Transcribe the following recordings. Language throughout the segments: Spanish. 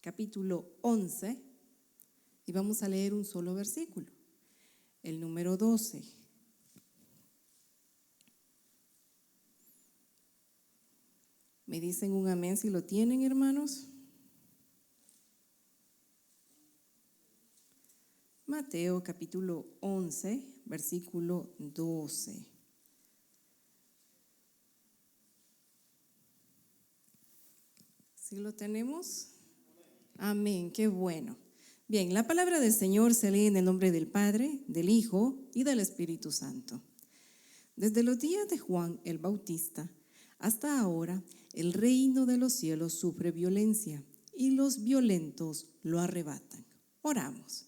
capítulo 11, y vamos a leer un solo versículo, el número 12. ¿Me dicen un amén si lo tienen, hermanos? Mateo capítulo 11, versículo 12. ¿Sí lo tenemos? Amén, qué bueno. Bien, la palabra del Señor se lee en el nombre del Padre, del Hijo y del Espíritu Santo. Desde los días de Juan el Bautista hasta ahora, el reino de los cielos sufre violencia y los violentos lo arrebatan. Oramos.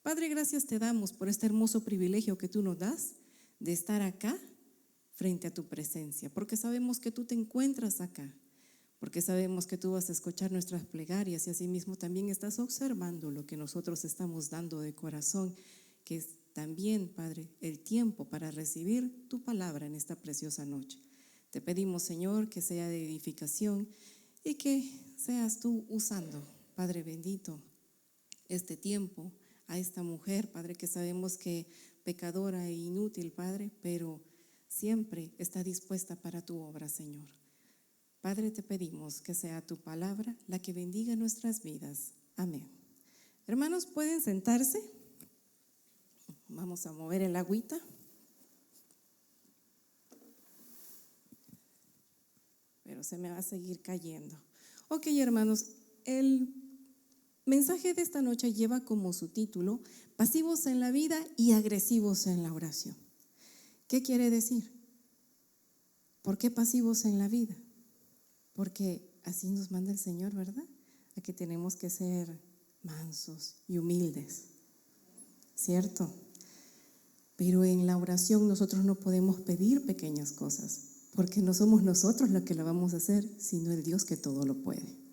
Padre, gracias te damos por este hermoso privilegio que tú nos das de estar acá frente a tu presencia, porque sabemos que tú te encuentras acá, porque sabemos que tú vas a escuchar nuestras plegarias y asimismo también estás observando lo que nosotros estamos dando de corazón, que es también, Padre, el tiempo para recibir tu palabra en esta preciosa noche. Te pedimos, Señor, que sea de edificación y que seas tú usando, Padre bendito, este tiempo a esta mujer, Padre, que sabemos que pecadora e inútil, Padre, pero siempre está dispuesta para tu obra, Señor. Padre, te pedimos que sea tu palabra la que bendiga nuestras vidas. Amén. Hermanos, ¿pueden sentarse? Vamos a mover el agüita. Pero se me va a seguir cayendo. Ok, hermanos, el mensaje de esta noche lleva como su título pasivos en la vida y agresivos en la oración. ¿Qué quiere decir? ¿Por qué pasivos en la vida? Porque así nos manda el Señor, ¿verdad? A que tenemos que ser mansos y humildes, ¿cierto? Pero en la oración nosotros no podemos pedir pequeñas cosas, porque no somos nosotros los que lo vamos a hacer, sino el Dios que todo lo puede.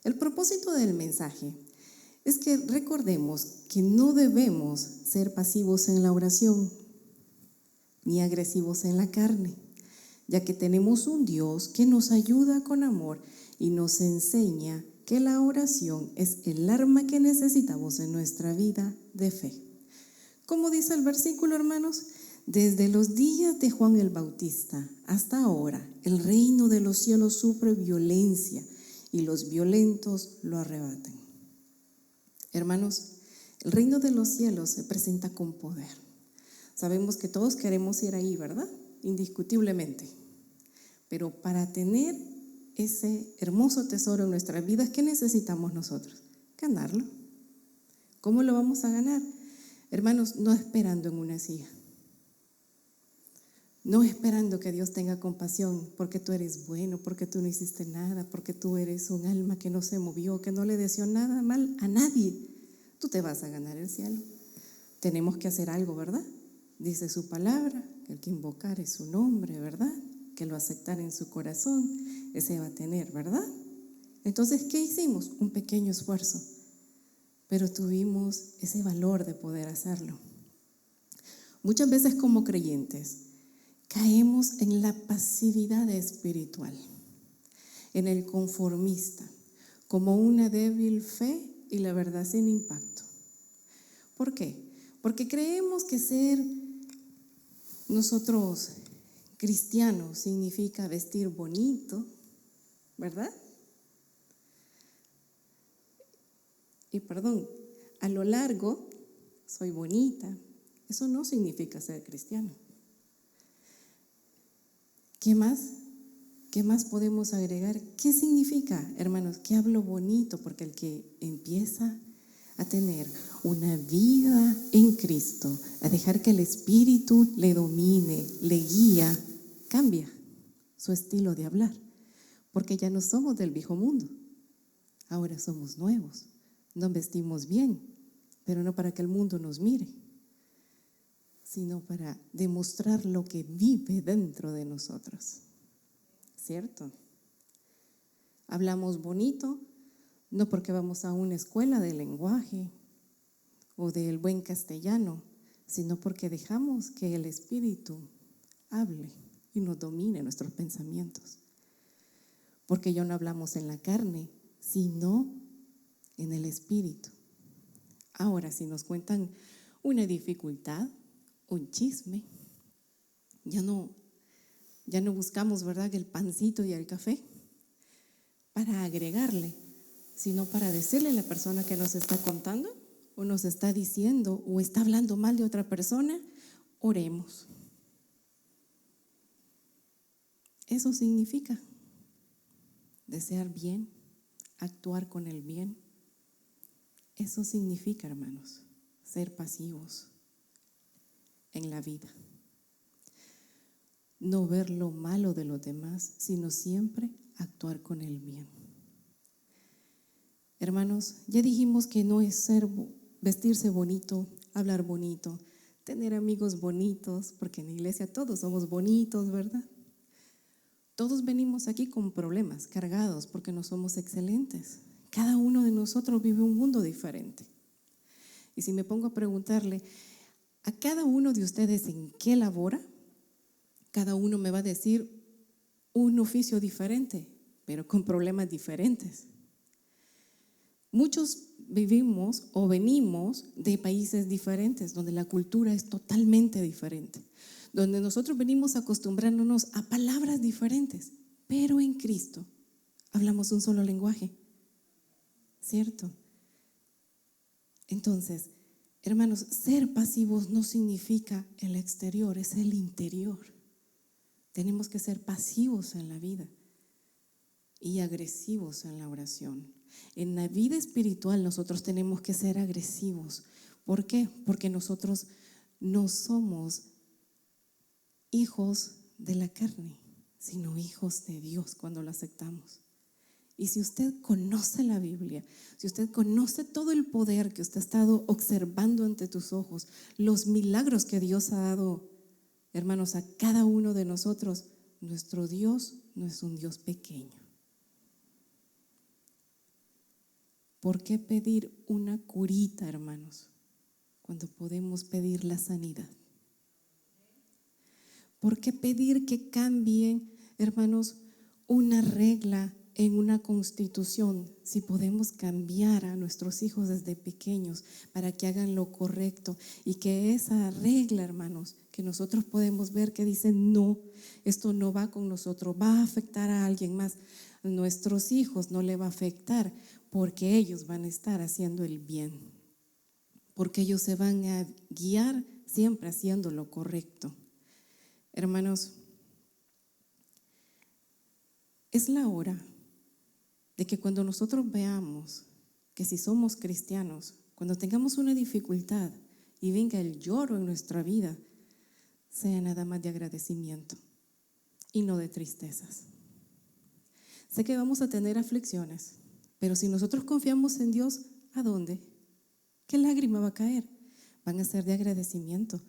El propósito del mensaje es que recordemos que no debemos ser pasivos en la oración, ni agresivos en la carne, ya que tenemos un Dios que nos ayuda con amor y nos enseña que la oración es el arma que necesitamos en nuestra vida de fe. Como dice el versículo, hermanos, desde los días de Juan el Bautista hasta ahora, el reino de los cielos sufre violencia y los violentos lo arrebatan. Hermanos, el reino de los cielos se presenta con poder. Sabemos que todos queremos ir ahí, ¿verdad? Indiscutiblemente. Pero para tener ese hermoso tesoro en nuestras vidas, ¿qué necesitamos nosotros? Ganarlo. ¿Cómo lo vamos a ganar? Hermanos, no esperando en una silla. No esperando que Dios tenga compasión porque tú eres bueno, porque tú no hiciste nada, porque tú eres un alma que no se movió, que no le deseó nada mal a nadie. Tú te vas a ganar el cielo. Tenemos que hacer algo, ¿verdad? Dice su palabra, que el que invocare su nombre, ¿verdad? Que lo aceptara en su corazón, ese va a tener, ¿verdad? Entonces, ¿qué hicimos? Un pequeño esfuerzo, pero tuvimos ese valor de poder hacerlo. Muchas veces como creyentes caemos en la pasividad espiritual, en el conformista, como una débil fe y la verdad sin impacto. ¿Por qué? Porque creemos que ser nosotros cristianos significa vestir bonito, ¿verdad? Y a lo largo soy bonita. Eso no significa ser cristiano. ¿Qué más? ¿Qué más podemos agregar? ¿Qué significa, hermanos? Que hablo bonito, porque el que empieza a tener una vida en Cristo, a dejar que el Espíritu le domine, le guía, cambia su estilo de hablar, porque ya no somos del viejo mundo, ahora somos nuevos, nos vestimos bien, pero no para que el mundo nos mire, sino para demostrar lo que vive dentro de nosotros, ¿cierto? Hablamos bonito, no porque vamos a una escuela de lenguaje o del buen castellano, sino porque dejamos que el Espíritu hable y nos domine nuestros pensamientos. Porque ya no hablamos en la carne, sino en el espíritu. Ahora, si nos cuentan una dificultad, un chisme, ya no buscamos, ¿verdad?, el pancito y el café para agregarle, sino para decirle a la persona que nos está contando o nos está diciendo o está hablando mal de otra persona, oremos. Eso significa desear bien, actuar con el bien. Eso significa, hermanos, ser pasivos en la vida. No ver lo malo de los demás, sino siempre actuar con el bien. Hermanos, ya dijimos que no es vestirse bonito, hablar bonito, tener amigos bonitos, porque en la iglesia todos somos bonitos, ¿verdad? Todos venimos aquí con problemas, cargados, porque no somos excelentes. Cada uno de nosotros vive un mundo diferente. Y si me pongo a preguntarle a cada uno de ustedes en qué labora, cada uno me va a decir un oficio diferente, pero con problemas diferentes. Muchos vivimos o venimos de países diferentes, donde la cultura es totalmente diferente, donde nosotros venimos acostumbrándonos a palabras diferentes, pero en Cristo hablamos un solo lenguaje, ¿cierto? Entonces, hermanos, ser pasivos no significa el exterior, es el interior. Tenemos que ser pasivos en la vida y agresivos en la oración. En la vida espiritual nosotros tenemos que ser agresivos. ¿Por qué? Porque nosotros no somos hijos de la carne, sino hijos de Dios cuando lo aceptamos. Y si usted conoce la Biblia, si usted conoce todo el poder que usted ha estado observando ante tus ojos, los milagros que Dios ha dado, hermanos, a cada uno de nosotros, nuestro Dios no es un Dios pequeño. ¿Por qué pedir una curita, hermanos, cuando podemos pedir la sanidad? ¿Por qué pedir que cambien, hermanos, una regla en una constitución si podemos cambiar a nuestros hijos desde pequeños para que hagan lo correcto y que esa regla, hermanos, que nosotros podemos ver que dice no, esto no va con nosotros, va a afectar a alguien más, a nuestros hijos no le va a afectar porque ellos van a estar haciendo el bien, porque ellos se van a guiar siempre haciendo lo correcto. Hermanos, es la hora de que cuando nosotros veamos que si somos cristianos, cuando tengamos una dificultad y venga el lloro en nuestra vida, sea nada más de agradecimiento y no de tristezas. Sé que vamos a tener aflicciones, pero si nosotros confiamos en Dios, ¿a dónde? ¿Qué lágrima va a caer? Van a ser de agradecimiento,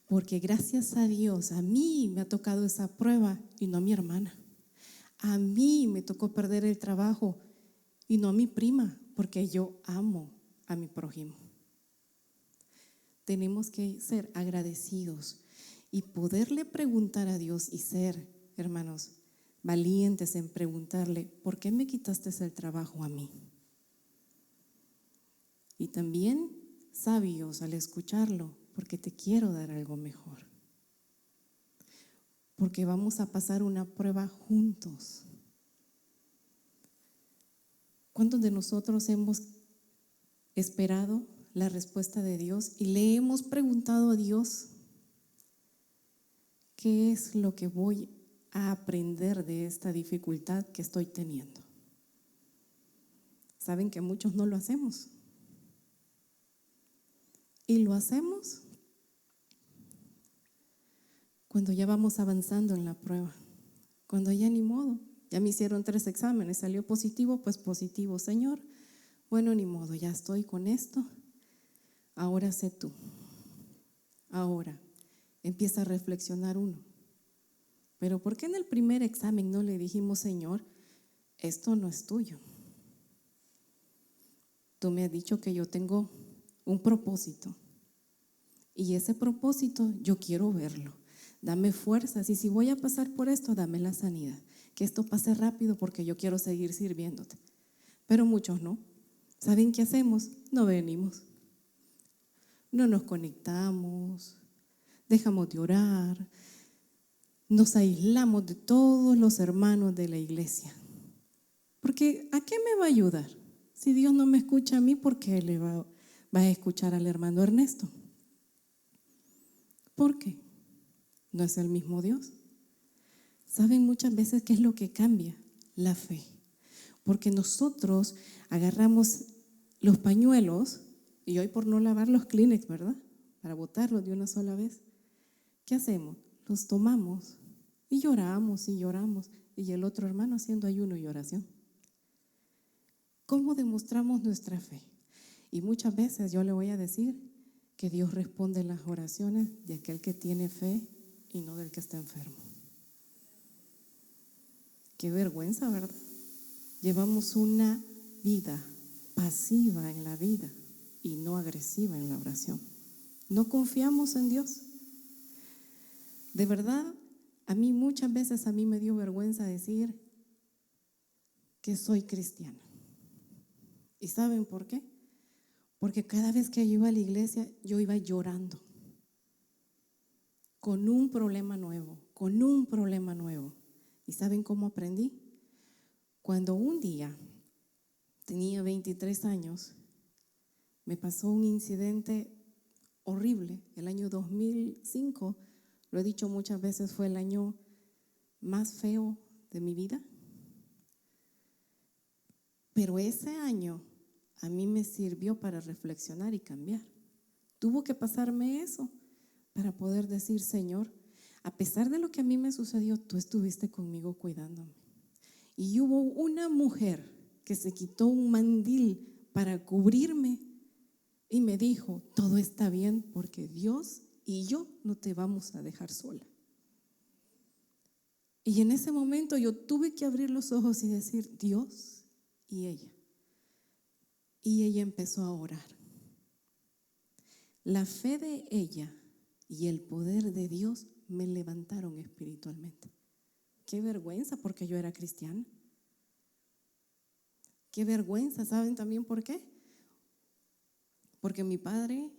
porque gracias a Dios, a mí me ha tocado esa prueba y no a mi hermana. A mí me tocó perder el trabajo y no a mi prima, porque yo amo a mi prójimo. Tenemos que ser agradecidos y poderle preguntar a Dios y ser, hermanos, valientes en preguntarle, ¿por qué me quitaste el trabajo a mí? Y también sabios al escucharlo, porque te quiero dar algo mejor. Porque vamos a pasar una prueba juntos. ¿Cuántos de nosotros hemos esperado la respuesta de Dios y le hemos preguntado a Dios qué es lo que voy a aprender de esta dificultad que estoy teniendo? Saben que muchos no lo hacemos. Y lo hacemos cuando ya vamos avanzando en la prueba, cuando ya ni modo, ya me hicieron 3 exámenes, salió positivo, pues positivo, Señor, bueno, ni modo, ya estoy con esto, ahora sé tú. Ahora empieza a reflexionar uno, pero ¿por qué en el primer examen no le dijimos, Señor, esto no es tuyo? Tú me has dicho que yo tengo un propósito y ese propósito yo quiero verlo. Dame fuerzas y si voy a pasar por esto, dame la sanidad. Que esto pase rápido porque yo quiero seguir sirviéndote. Pero muchos no. ¿Saben qué hacemos? No venimos, no nos conectamos, dejamos de orar, nos aislamos de todos los hermanos de la iglesia. Porque ¿a qué me va a ayudar? Si Dios no me escucha a mí, ¿por qué le va a escuchar al hermano Ernesto? ¿Por qué? ¿No es el mismo Dios? ¿Saben muchas veces qué es lo que cambia? La fe. Porque nosotros agarramos los pañuelos, y hoy por no lavar los Kleenex, ¿verdad? Para botarlos de una sola vez. ¿Qué hacemos? Los tomamos y lloramos y lloramos. Y el otro hermano haciendo ayuno y oración. ¿Cómo demostramos nuestra fe? Y muchas veces yo le voy a decir que Dios responde las oraciones de aquel que tiene fe y no del que está enfermo. Qué vergüenza, ¿verdad? Llevamos una vida pasiva en la vida y no agresiva en la oración. No confiamos en Dios. De verdad, muchas veces me dio vergüenza decir que soy cristiana. ¿Y saben por qué? Porque cada vez que yo iba a la iglesia, yo iba llorando con un problema nuevo. ¿Y saben cómo aprendí? Cuando un día tenía 23 años, me pasó un incidente horrible. El año 2005, lo he dicho muchas veces, fue el año más feo de mi vida. Pero ese año a mí me sirvió para reflexionar y cambiar. Tuvo que pasarme eso para poder decir: Señor, a pesar de lo que a mí me sucedió, tú estuviste conmigo cuidándome. Y hubo una mujer que se quitó un mandil para cubrirme y me dijo: todo está bien porque Dios y yo no te vamos a dejar sola. Y en ese momento yo tuve que abrir los ojos y decir: Dios y ella. Y ella empezó a orar. La fe de ella y el poder de Dios me levantaron espiritualmente. Qué vergüenza, porque yo era cristiana. Qué vergüenza, ¿saben también por qué? Porque mi padre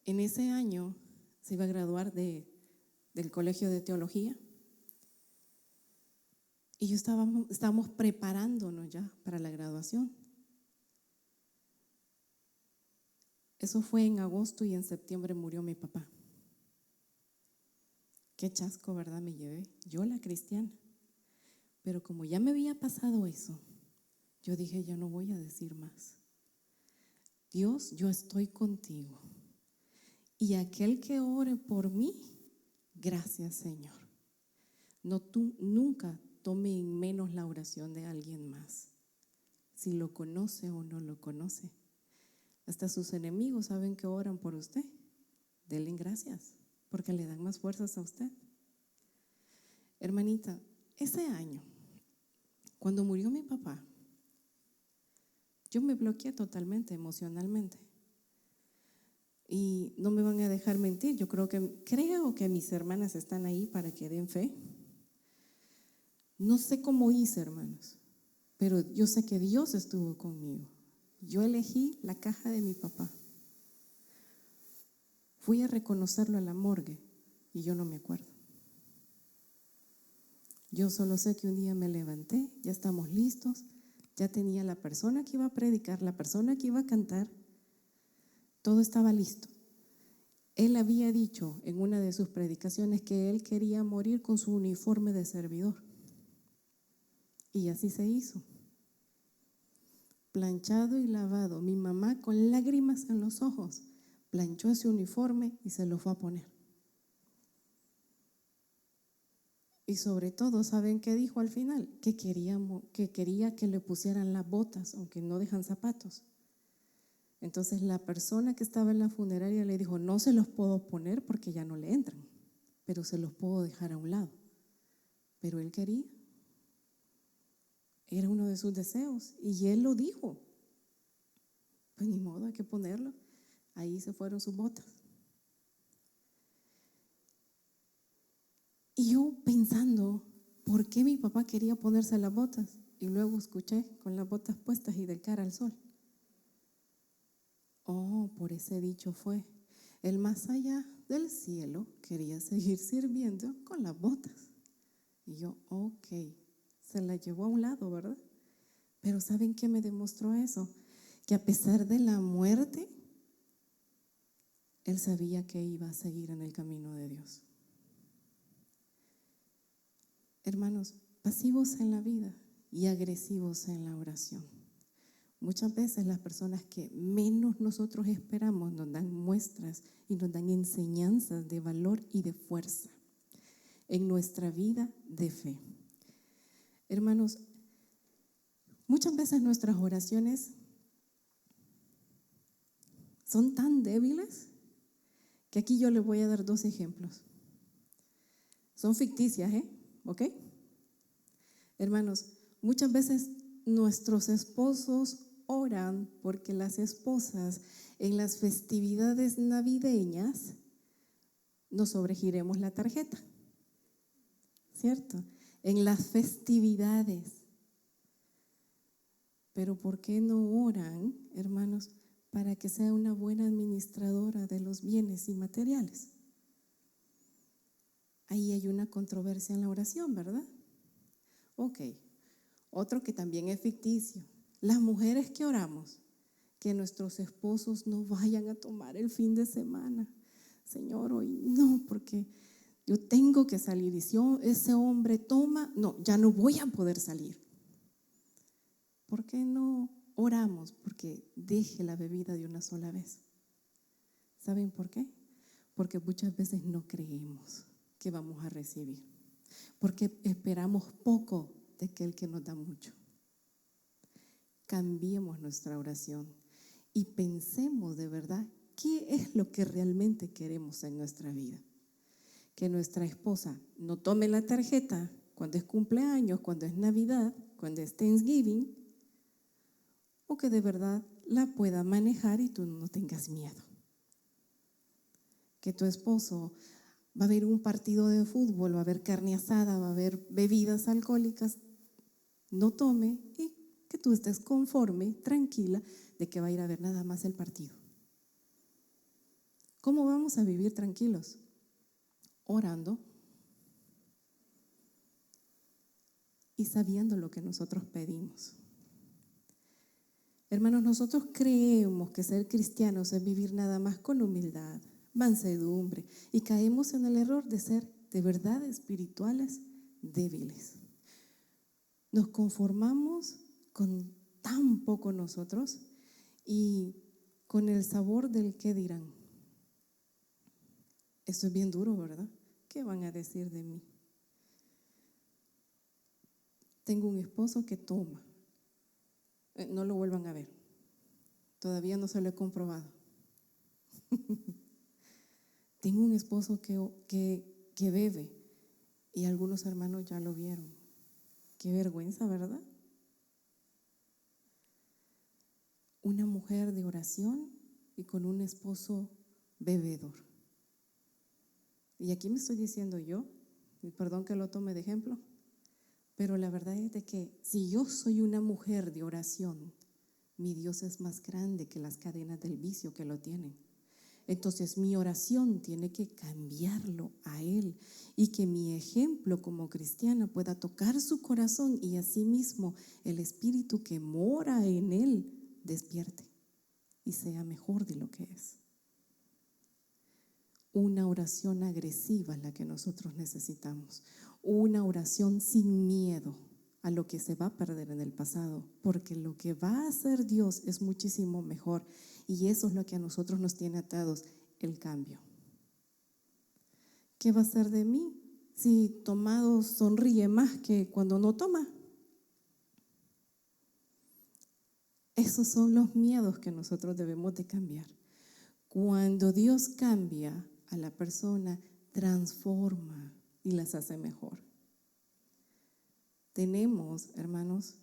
en ese año se iba a graduar del colegio de teología. Y estábamos preparándonos ya para la graduación. Eso fue en agosto y en septiembre murió mi papá. Qué chasco, ¿verdad? Me llevé yo, la cristiana. Pero como ya me había pasado eso, yo dije: ya no voy a decir más. Dios, yo estoy contigo. Y aquel que ore por mí, gracias, Señor. Tú nunca tome en menos la oración de alguien más, si lo conoce o no lo conoce. Hasta sus enemigos saben que oran por usted. Denle gracias, porque le dan más fuerzas a usted. Hermanita, ese año, cuando murió mi papá, yo me bloqueé totalmente emocionalmente. Y no me van a dejar mentir, yo creo que mis hermanas están ahí para que den fe. No sé cómo hice, hermanos, pero yo sé que Dios estuvo conmigo. Yo elegí la caja de mi papá. Fui a reconocerlo a la morgue y yo no me acuerdo. Yo solo sé que un día me levanté, ya estamos listos, ya tenía la persona que iba a predicar, la persona que iba a cantar, todo estaba listo. Él había dicho en una de sus predicaciones que él quería morir con su uniforme de servidor. Y así se hizo. Planchado y lavado, mi mamá con lágrimas en los ojos planchó ese uniforme y se lo fue a poner. Y sobre todo, ¿saben qué dijo al final? Que quería que le pusieran las botas, aunque no dejan zapatos. Entonces la persona que estaba en la funeraria le dijo: no se los puedo poner porque ya no le entran, pero se los puedo dejar a un lado. Pero él quería. Era uno de sus deseos y él lo dijo. Pues ni modo, hay que ponerlo. Ahí se fueron sus botas. Y yo pensando, ¿por qué mi papá quería ponerse las botas? Y luego escuché: con las botas puestas y de cara al sol. Oh, por ese dicho fue. El más allá del cielo quería seguir sirviendo con las botas. Y yo, ok, se la llevó a un lado, ¿verdad? Pero ¿saben qué me demostró eso? Que a pesar de la muerte, él sabía que iba a seguir en el camino de Dios. Hermanos, pasivos en la vida y agresivos en la oración. Muchas veces las personas que menos nosotros esperamos nos dan muestras y nos dan enseñanzas de valor y de fuerza en nuestra vida de fe. Hermanos, muchas veces nuestras oraciones son tan débiles que aquí yo les voy a dar 2 ejemplos. Son ficticias, ¿ok? Hermanos, muchas veces nuestros esposos oran porque las esposas en las festividades navideñas nos sobregiremos la tarjeta, ¿cierto? En las festividades. Pero ¿por qué no oran, hermanos, para que sea una buena administradora de los bienes y materiales? Ahí hay una controversia en la oración, ¿verdad? Ok, otro que también es ficticio. Las mujeres que oramos, que nuestros esposos no vayan a tomar el fin de semana. Señor, hoy no, porque yo tengo que salir. Y si ese hombre toma, no, ya no voy a poder salir. ¿Por qué no oramos? Porque deje la bebida de una sola vez. ¿Saben por qué? Porque muchas veces no creemos que vamos a recibir. Porque esperamos poco de aquel que nos da mucho. Cambiemos nuestra oración y pensemos de verdad qué es lo que realmente queremos en nuestra vida. Que nuestra esposa no tome la tarjeta cuando es cumpleaños, cuando es Navidad, cuando es Thanksgiving, o que de verdad la pueda manejar y tú no tengas miedo. Que tu esposo va a haber un partido de fútbol, va a haber carne asada, va a haber bebidas alcohólicas, no tome y que tú estés conforme, tranquila, de que va a ir a ver nada más el partido. ¿Cómo vamos a vivir tranquilos? Orando y sabiendo lo que nosotros pedimos. Hermanos, nosotros creemos que ser cristianos es vivir nada más con humildad, mansedumbre, y caemos en el error de ser de verdad espirituales débiles. Nos conformamos con tan poco nosotros y con el sabor del qué dirán. Esto es bien duro, ¿verdad? ¿Qué van a decir de mí? Tengo un esposo que toma. No lo vuelvan a ver. Todavía no se lo he comprobado. Tengo un esposo que bebe y algunos hermanos ya lo vieron. Qué vergüenza, ¿verdad? Una mujer de oración y con un esposo bebedor. Y aquí me estoy diciendo yo, y perdón que lo tome de ejemplo, pero la verdad es de que si yo soy una mujer de oración, mi Dios es más grande que las cadenas del vicio que lo tienen. Entonces mi oración tiene que cambiarlo a Él y que mi ejemplo como cristiana pueda tocar su corazón y asimismo el espíritu que mora en Él despierte y sea mejor de lo que es. Una oración agresiva es la que nosotros necesitamos. Una oración sin miedo a lo que se va a perder en el pasado, porque lo que va a hacer Dios es muchísimo mejor y eso es lo que a nosotros nos tiene atados, el cambio. ¿Qué va a hacer de mí si tomado sonríe más que cuando no toma? Esos son los miedos que nosotros debemos de cambiar. Cuando Dios cambia a la persona, transforma y las hace mejor. Tenemos, hermanos,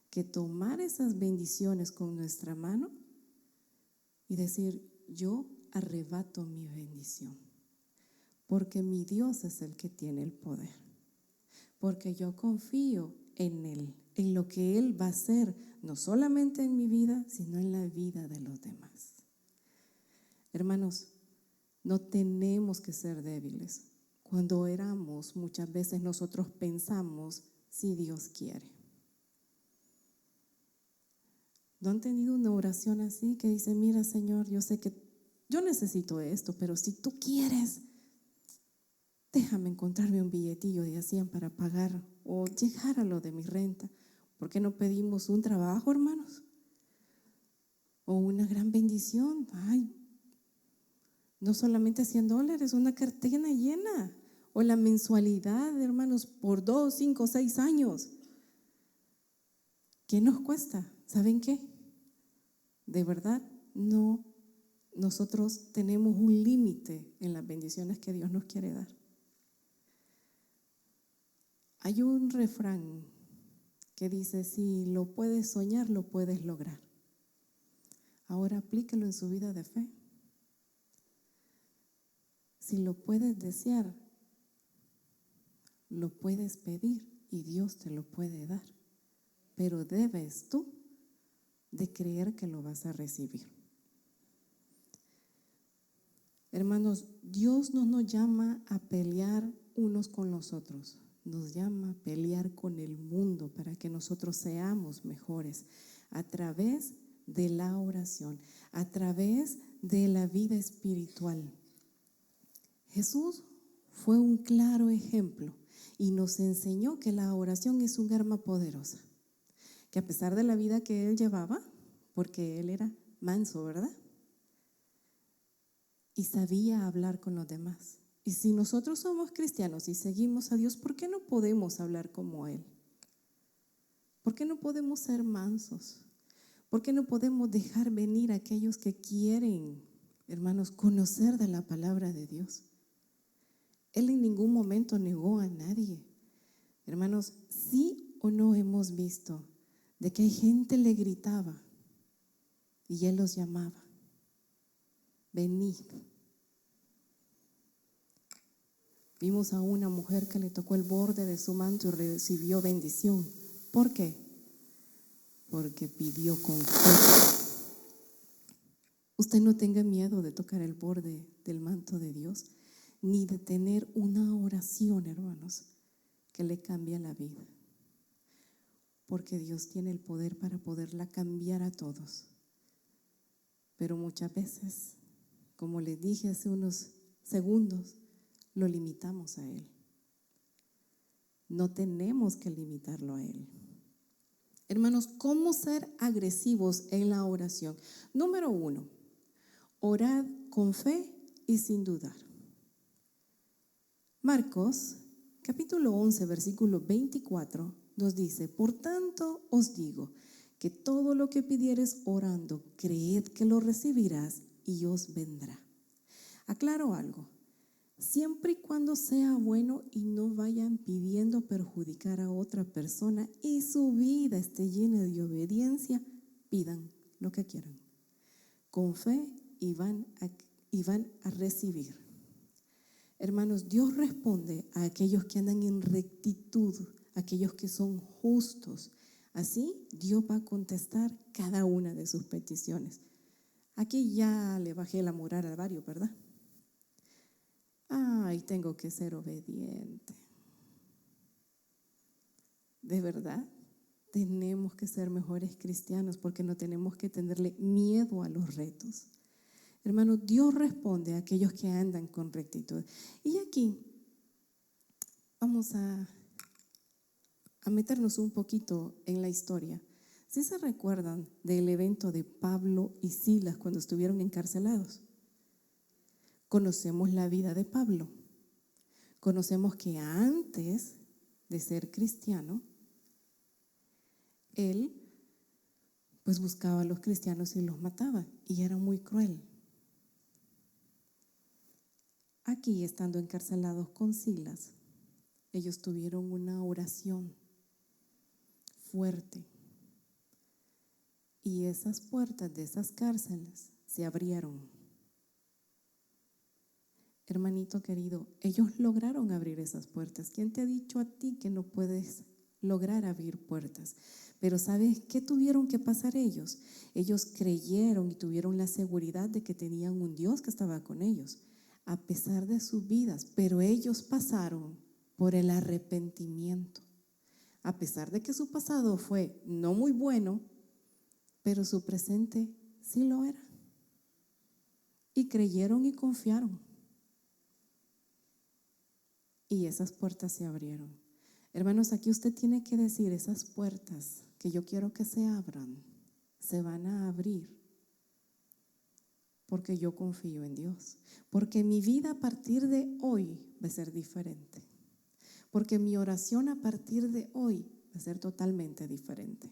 que tomar esas bendiciones con nuestra mano y decir, yo arrebato mi bendición, porque mi Dios es el que tiene el poder, porque yo confío en Él, en lo que Él va a hacer, no solamente en mi vida, sino en la vida de los demás. Hermanos, no tenemos que ser débiles. Cuando oramos, muchas veces nosotros pensamos si Dios quiere. ¿No han tenido una oración así que dice, mira Señor, yo sé que yo necesito esto, pero si tú quieres, déjame encontrarme un billetillo de 100 para pagar o llegar a lo de mi renta? ¿Por qué no pedimos un trabajo, hermanos? O una gran bendición. Ay, no solamente $100, una cartera llena. O la mensualidad, hermanos, por 2, 5, 6 años. ¿Qué nos cuesta? ¿Saben qué? De verdad, no. Nosotros tenemos un límite en las bendiciones que Dios nos quiere dar. Hay un refrán que dice, si lo puedes soñar, lo puedes lograr. Ahora aplíquelo en su vida de fe. Si lo puedes desear, lo puedes pedir y Dios te lo puede dar. Pero debes tú de creer que lo vas a recibir. Hermanos, Dios no nos llama a pelear unos con los otros. Nos llama a pelear con el mundo para que nosotros seamos mejores a través de la oración, a través de la vida espiritual. Jesús fue un claro ejemplo y nos enseñó que la oración es un arma poderosa, que a pesar de la vida que él llevaba, porque él era manso, ¿verdad? Y sabía hablar con los demás. Y si nosotros somos cristianos y seguimos a Dios, ¿por qué no podemos hablar como Él? ¿Por qué no podemos ser mansos? ¿Por qué no podemos dejar venir a aquellos que quieren, hermanos, conocer de la palabra de Dios? Él en ningún momento negó a nadie. Hermanos, sí o no hemos visto de que hay gente le gritaba y Él los llamaba. Venid. Vimos a una mujer que le tocó el borde de su manto y recibió bendición. ¿Por qué? Porque pidió con fe. Usted no tenga miedo de tocar el borde del manto de Dios, ni de tener una oración, hermanos, que le cambie la vida. Porque Dios tiene el poder para poderla cambiar a todos. Pero muchas veces, como les dije hace unos segundos, lo limitamos a Él. No tenemos que limitarlo a Él. Hermanos, ¿cómo ser agresivos en la oración? Número 1, orad con fe y sin dudar. Marcos, capítulo 11, versículo 24, nos dice, por tanto os digo, que todo lo que pidieres orando, creed que lo recibirás y os vendrá. Aclaro algo. Siempre y cuando sea bueno y no vayan pidiendo perjudicar a otra persona y su vida esté llena de obediencia, pidan lo que quieran. Con fe y van a recibir. Hermanos, Dios responde a aquellos que andan en rectitud, aquellos que son justos. Así Dios va a contestar cada una de sus peticiones. Aquí ya le bajé la moral al barrio, ¿verdad? Ay, tengo que ser obediente. De verdad, tenemos que ser mejores cristianos porque no tenemos que tenerle miedo a los retos. Hermanos, Dios responde a aquellos que andan con rectitud. Y aquí vamos a meternos un poquito en la historia. ¿Sí se recuerdan del evento de Pablo y Silas cuando estuvieron encarcelados? Conocemos la vida de Pablo. Conocemos que antes de ser cristiano, él pues buscaba a los cristianos y los mataba y era muy cruel. Aquí, estando encarcelados con Silas, ellos tuvieron una oración fuerte y esas puertas de esas cárceles se abrieron. Hermanito querido, ellos lograron abrir esas puertas. ¿Quién te ha dicho a ti que no puedes lograr abrir puertas. Pero ¿sabes qué tuvieron que pasar ellos? Ellos creyeron y tuvieron la seguridad de que tenían un Dios que estaba con ellos, a pesar de sus vidas. Pero ellos pasaron por el arrepentimiento. A pesar de que su pasado fue no muy bueno, pero su presente sí lo era. Y creyeron y confiaron. Y esas puertas se abrieron. Hermanos, aquí usted tiene que decir, esas puertas que yo quiero que se abran, se van a abrir porque yo confío en Dios. Porque mi vida a partir de hoy va a ser diferente. Porque mi oración a partir de hoy va a ser totalmente diferente.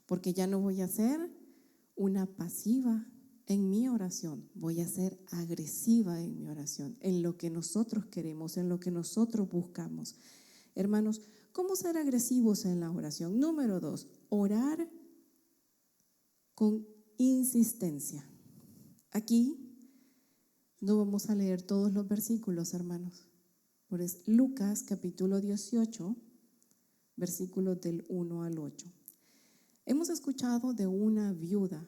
Porque ya no voy a ser una pasiva en mi oración, voy a ser agresiva en mi oración, en lo que nosotros queremos, en lo que nosotros buscamos. Hermanos, ¿cómo ser agresivos en la oración? Número 2, orar con insistencia. Aquí no vamos a leer todos los versículos, hermanos. Por eso, Lucas capítulo 18, versículos del 1 al 8. Hemos escuchado de una viuda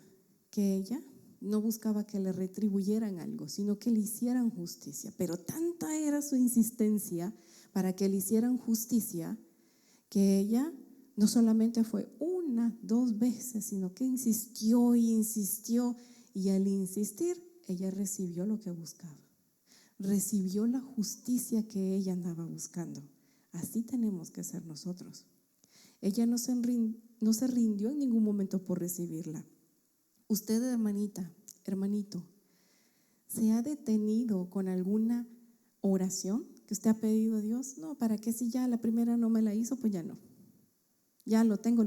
que ella no buscaba que le retribuyeran algo, sino que le hicieran justicia. Pero tanta era su insistencia para que le hicieran justicia, que ella no solamente fue 1, 2 veces, sino que insistió y insistió. Y al insistir, ella recibió lo que buscaba. Recibió la justicia que ella andaba buscando. Así tenemos que ser nosotros. Ella no se rindió en ningún momento por recibirla. Usted, hermanita, hermanito, ¿se ha detenido con alguna oración que usted ha pedido a Dios? No, ¿para qué? Si ya la primera no me la hizo, pues ya no. Ya lo tengo.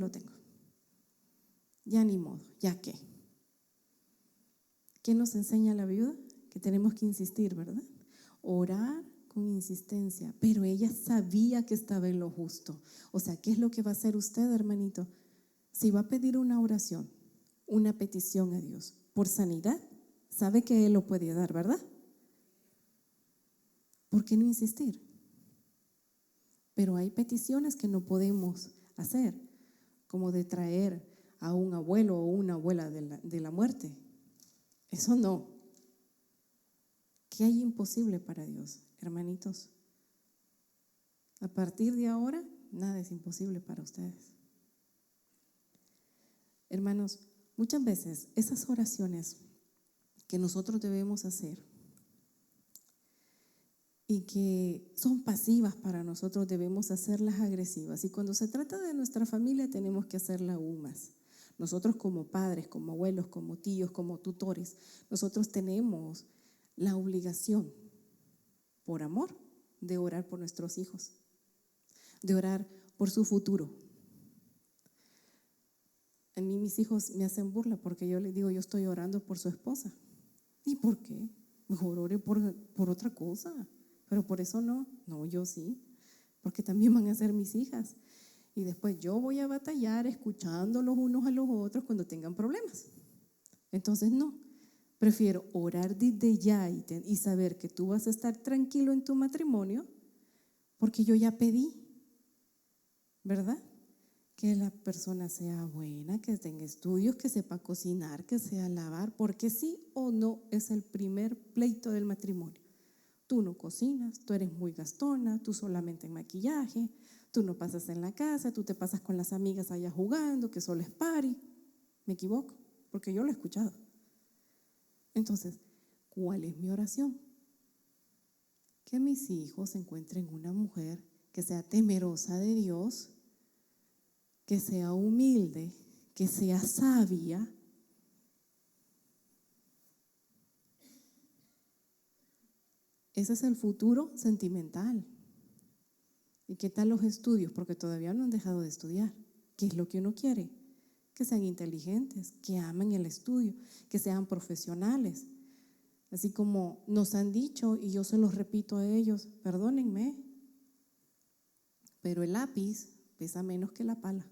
Ya ni modo, ¿ya qué? ¿Qué nos enseña la viuda? Que tenemos que insistir, ¿verdad? Orar con insistencia, pero ella sabía que estaba en lo justo. O sea, ¿qué es lo que va a hacer usted, hermanito? Si va a pedir una oración, una petición a Dios por sanidad, sabe que Él lo puede dar, ¿verdad? ¿Por qué no insistir? Pero hay peticiones que no podemos hacer, como de traer a un abuelo o una abuela de la muerte. Eso no. ¿Qué hay imposible para Dios, hermanitos? A partir de ahora, nada es imposible para ustedes. Hermanos, muchas veces esas oraciones que nosotros debemos hacer y que son pasivas para nosotros, debemos hacerlas agresivas. Y cuando se trata de nuestra familia, tenemos que hacerla aún más. Nosotros como padres, como abuelos, como tíos, como tutores, nosotros tenemos la obligación, por amor, de orar por nuestros hijos, de orar por su futuro. A mí mis hijos me hacen burla porque yo les digo, yo estoy orando por su esposa. ¿Y por qué? Mejor ore por otra cosa, pero por eso no. No, yo sí, porque también van a ser mis hijas. Y después yo voy a batallar escuchando los unos a los otros cuando tengan problemas. Entonces no, prefiero orar desde ya y saber que tú vas a estar tranquilo en tu matrimonio porque yo ya pedí, ¿verdad? Que la persona sea buena, que tenga estudios, que sepa cocinar, que sepa lavar, porque sí o no es el primer pleito del matrimonio. Tú no cocinas, tú eres muy gastona, tú solamente en maquillaje, tú no pasas en la casa, tú te pasas con las amigas allá jugando, que solo es party. Me equivoco, porque yo lo he escuchado. Entonces, ¿cuál es mi oración? Que mis hijos encuentren una mujer que sea temerosa de Dios, que sea humilde, que sea sabia, ese es el futuro sentimental. ¿Y qué tal los estudios? Porque todavía no han dejado de estudiar. ¿Qué es lo que uno quiere? Que sean inteligentes, que amen el estudio, que sean profesionales. Así como nos han dicho, y yo se los repito a ellos, perdónenme, pero el lápiz pesa menos que la pala.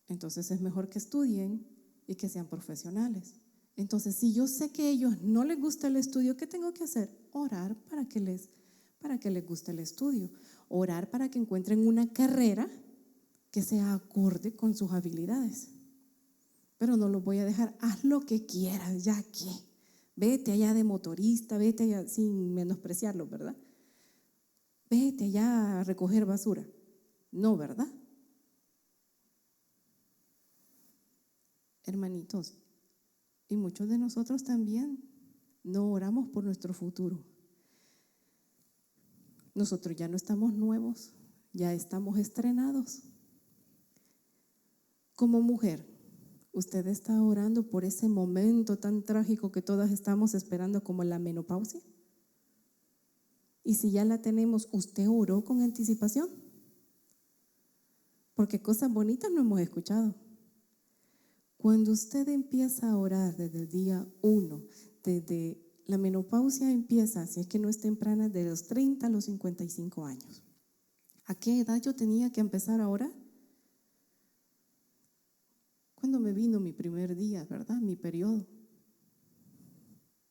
Entonces es mejor que estudien y que sean profesionales. Entonces, si yo sé que a ellos no les gusta el estudio, ¿qué tengo que hacer? Orar para que les guste el estudio. Orar para que encuentren una carrera que sea acorde con sus habilidades. Pero no los voy a dejar, haz lo que quieras, ya que. Vete allá de motorista, vete allá, sin menospreciarlo, ¿verdad? Vete allá a recoger basura. No, ¿verdad? Hermanitos, y muchos de nosotros también no oramos por nuestro futuro. Nosotros ya no estamos nuevos, ya estamos estrenados. Como mujer, ¿usted está orando por ese momento tan trágico que todas estamos esperando como la menopausia? Y si ya la tenemos, ¿usted oró con anticipación? Porque cosas bonitas no hemos escuchado. Cuando usted empieza a orar desde el día 1, desde la menopausia empieza, si es que no es temprana, de los 30 a los 55 años. ¿A qué edad yo tenía que empezar a orar? Cuando me vino mi primer día, ¿verdad? Mi periodo.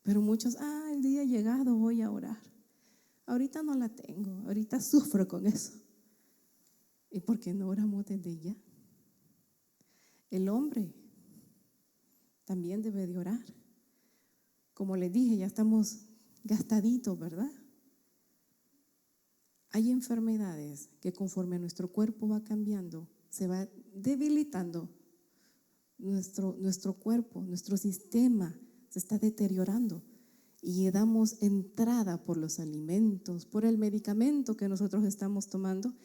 Pero muchos, el día llegado voy a orar. Ahorita no la tengo, ahorita sufro con eso. ¿Y por qué no oramos desde ya? El hombre también debe de orar. Como les dije, ya estamos gastaditos, ¿verdad? Hay enfermedades que conforme a nuestro cuerpo va cambiando, se va debilitando nuestro cuerpo, nuestro sistema se está deteriorando y damos entrada por los alimentos, por el medicamento que nosotros estamos tomando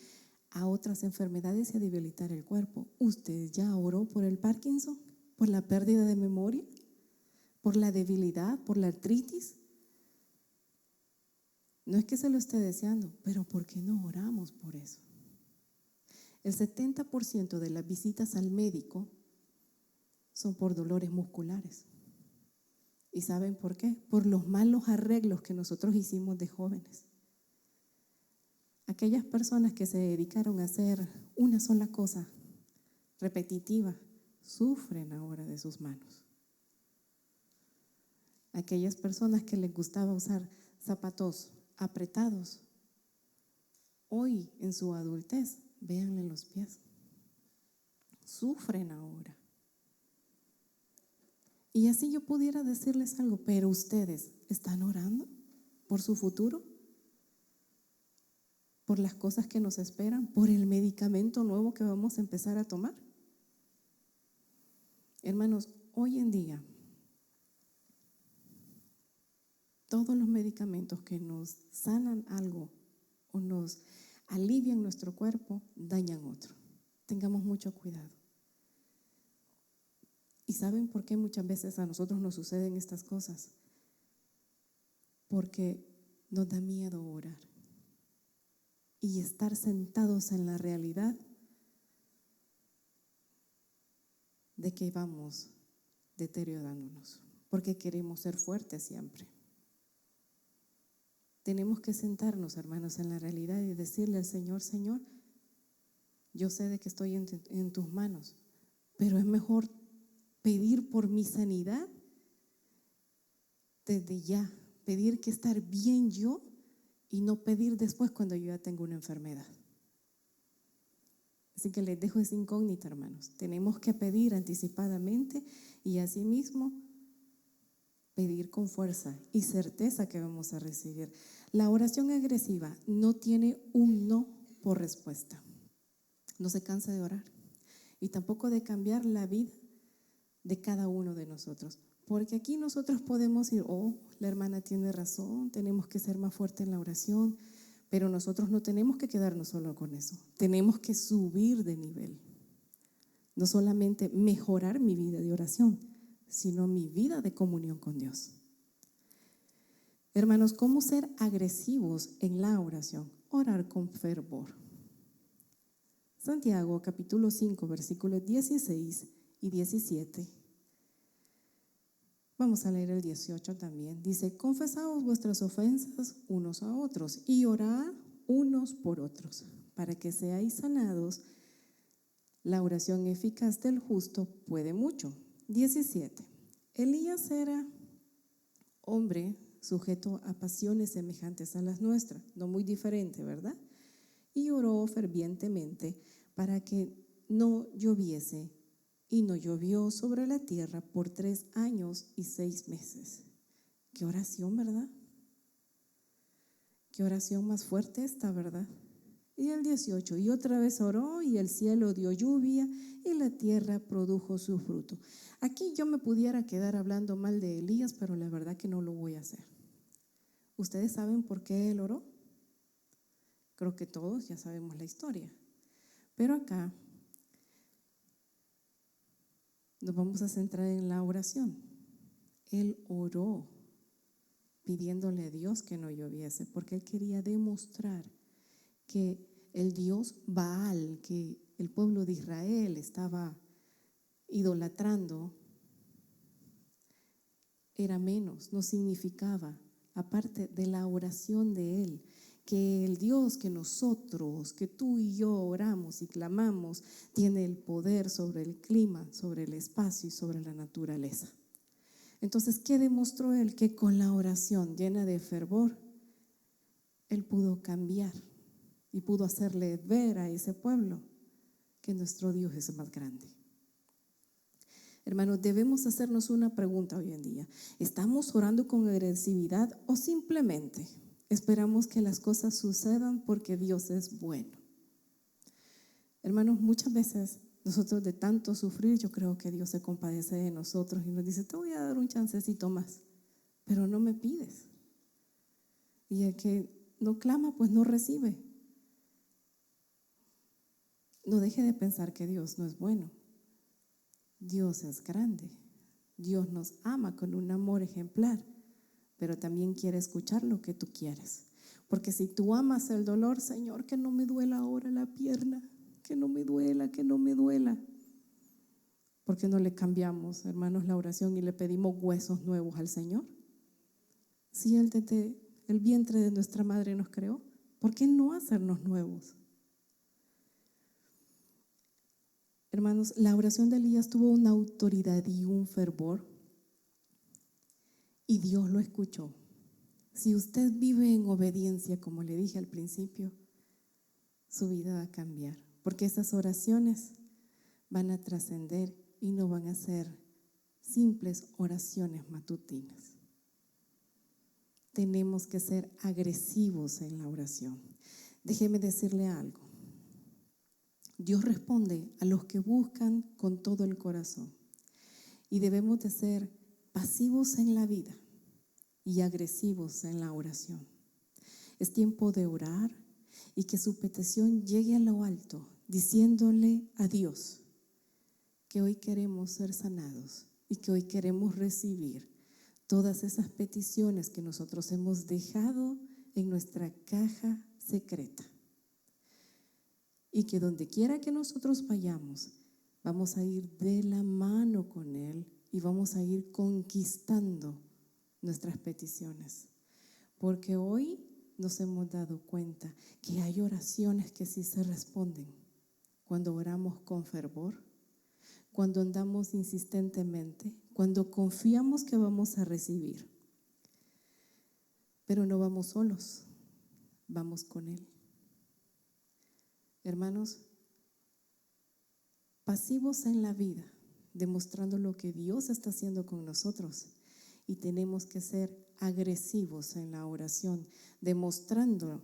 a otras enfermedades y a debilitar el cuerpo. ¿Usted ya oró por el Parkinson? ¿Por la pérdida de memoria? ¿Por la debilidad? ¿Por la artritis? No es que se lo esté deseando, pero ¿por qué no oramos por eso? El 70% de las visitas al médico son por dolores musculares. ¿Y saben por qué? Por los malos arreglos que nosotros hicimos de jóvenes. Aquellas personas que se dedicaron a hacer una sola cosa repetitiva, sufren ahora de sus manos. Aquellas personas que les gustaba usar zapatos apretados, hoy en su adultez, véanle los pies, sufren ahora. Y así yo pudiera decirles algo, pero ustedes ¿están orando por su futuro? ¿Por las cosas que nos esperan? ¿Por el medicamento nuevo que vamos a empezar a tomar? Hermanos, hoy en día, todos los medicamentos que nos sanan algo o nos alivian nuestro cuerpo, dañan otro. Tengamos mucho cuidado. ¿Y saben por qué muchas veces a nosotros nos suceden estas cosas? Porque nos da miedo orar y estar sentados en la realidad de que vamos deteriorándonos, porque queremos ser fuertes siempre. Tenemos que sentarnos, hermanos, en la realidad y decirle al Señor: Señor, yo sé de que estoy en tus manos, pero es mejor pedir por mi sanidad desde ya, pedir que estar bien yo y no pedir después cuando yo ya tengo una enfermedad. Así que les dejo esa incógnita, hermanos. Tenemos que pedir anticipadamente y asimismo pedir con fuerza y certeza que vamos a recibir. La oración agresiva no tiene un no por respuesta. No se cansa de orar y tampoco de cambiar la vida de cada uno de nosotros. Porque aquí nosotros podemos decir: la hermana tiene razón, tenemos que ser más fuertes en la oración, pero nosotros no tenemos que quedarnos solo con eso. Tenemos que subir de nivel. No solamente mejorar mi vida de oración, sino mi vida de comunión con Dios. Hermanos, ¿cómo ser agresivos en la oración? Orar con fervor. Santiago capítulo 5, versículos 16 y 17. Vamos a leer el 18 también. Dice: confesaos vuestras ofensas unos a otros y orad unos por otros, para que seáis sanados. La oración eficaz del justo puede mucho. 17. Elías era hombre sujeto a pasiones semejantes a las nuestras, no muy diferente, ¿verdad? y oró fervientemente para que no lloviese, y no llovió sobre la tierra por 3 años y 6 meses. Qué oración, ¿verdad? Qué oración más fuerte esta, ¿verdad? Y el 18, y otra vez oró, y el cielo dio lluvia, y la tierra produjo su fruto. Aquí yo me pudiera quedar hablando mal de Elías, pero la verdad que no lo voy a hacer. ¿Ustedes saben por qué él oró? Creo que todos ya sabemos la historia. Pero acá nos vamos a centrar en la oración. Él oró pidiéndole a Dios que no lloviese, porque él quería demostrar que el Dios Baal, que el pueblo de Israel estaba idolatrando, era menos, no significaba, aparte de la oración de él, que el Dios que nosotros, que tú y yo oramos y clamamos, tiene el poder sobre el clima, sobre el espacio y sobre la naturaleza. Entonces, ¿qué demostró él? Que con la oración llena de fervor, él pudo cambiar y pudo hacerle ver a ese pueblo que nuestro Dios es más grande. Hermanos, debemos hacernos una pregunta hoy en día. ¿Estamos orando con agresividad o simplemente esperamos que las cosas sucedan porque Dios es bueno? Hermanos, muchas veces nosotros de tanto sufrir, yo creo que Dios se compadece de nosotros y nos dice, te voy a dar un chancecito más, pero no me pides. Y el que no clama, pues no recibe. No deje de pensar que Dios no es bueno. Dios es grande. Dios nos ama con un amor ejemplar, pero también quiere escuchar lo que tú quieres. Porque si tú amas el dolor, Señor, que no me duela ahora la pierna, que no me duela, que no me duela. ¿Por qué no le cambiamos, hermanos, la oración y le pedimos huesos nuevos al Señor? Si Él desde el vientre de nuestra madre nos creó, ¿por qué no hacernos nuevos? Hermanos, la oración de Elías tuvo una autoridad y un fervor, y Dios lo escuchó. Si usted vive en obediencia, como le dije al principio, su vida va a cambiar, porque esas oraciones van a trascender y no van a ser simples oraciones matutinas. Tenemos que ser agresivos en la oración. Déjeme decirle algo. Dios responde a los que buscan con todo el corazón, y debemos de ser pasivos en la vida y agresivos en la oración. Es tiempo de orar y que su petición llegue a lo alto, diciéndole a Dios que hoy queremos ser sanados y que hoy queremos recibir todas esas peticiones que nosotros hemos dejado en nuestra caja secreta. Y que donde quiera que nosotros vayamos, vamos a ir de la mano con Él y vamos a ir conquistando nuestras peticiones. Porque hoy nos hemos dado cuenta que hay oraciones que sí se responden cuando oramos con fervor, cuando andamos insistentemente, cuando confiamos que vamos a recibir. Pero no vamos solos, vamos con Él. Hermanos, pasivos en la vida, demostrando lo que Dios está haciendo con nosotros, y tenemos que ser agresivos en la oración, demostrando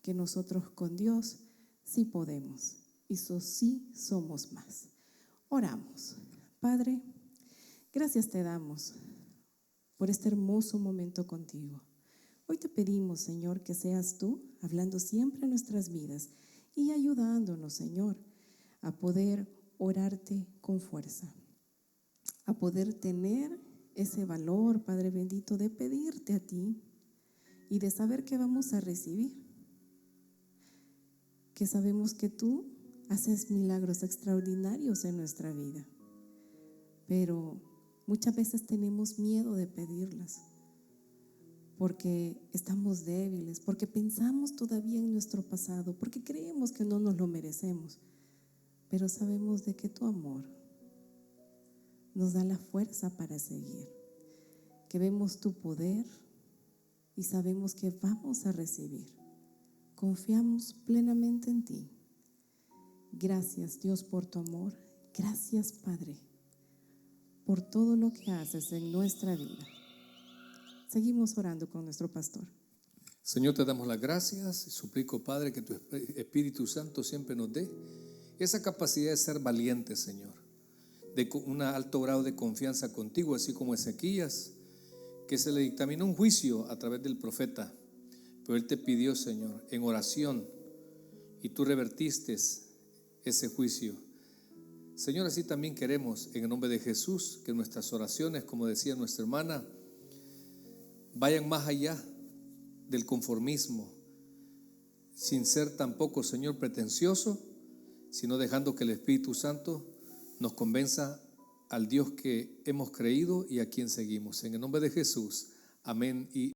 que nosotros con Dios sí podemos, y sí somos más. Oramos. Padre, gracias te damos por este hermoso momento contigo. Hoy te pedimos, Señor, que seas tú hablando siempre en nuestras vidas y ayudándonos, Señor, a poder orarte con fuerza, a poder tener ese valor, Padre bendito, de pedirte a ti y de saber que vamos a recibir, que sabemos que tú haces milagros extraordinarios en nuestra vida, pero muchas veces tenemos miedo de pedirlas porque estamos débiles, porque pensamos todavía en nuestro pasado, porque creemos que no nos lo merecemos, pero sabemos de que tu amor nos da la fuerza para seguir, que vemos tu poder y sabemos que vamos a recibir confiamos plenamente en ti. Gracias, Dios, por tu amor. Gracias, Padre, por todo lo que haces en nuestra vida. Seguimos orando con nuestro pastor. Señor, te damos las gracias y suplico, Padre, que tu Espíritu Santo siempre nos dé esa capacidad de ser valientes, Señor, de un alto grado de confianza contigo, así como Ezequías, que se le dictaminó un juicio a través del profeta, pero él te pidió, Señor, en oración, y tú revertiste ese juicio. Señor, así también queremos, en el nombre de Jesús, que nuestras oraciones, como decía nuestra hermana, vayan más allá del conformismo, sin ser tampoco, Señor, pretencioso, sino dejando que el Espíritu Santo nos convenza al Dios que hemos creído y a quien seguimos. En el nombre de Jesús, amén y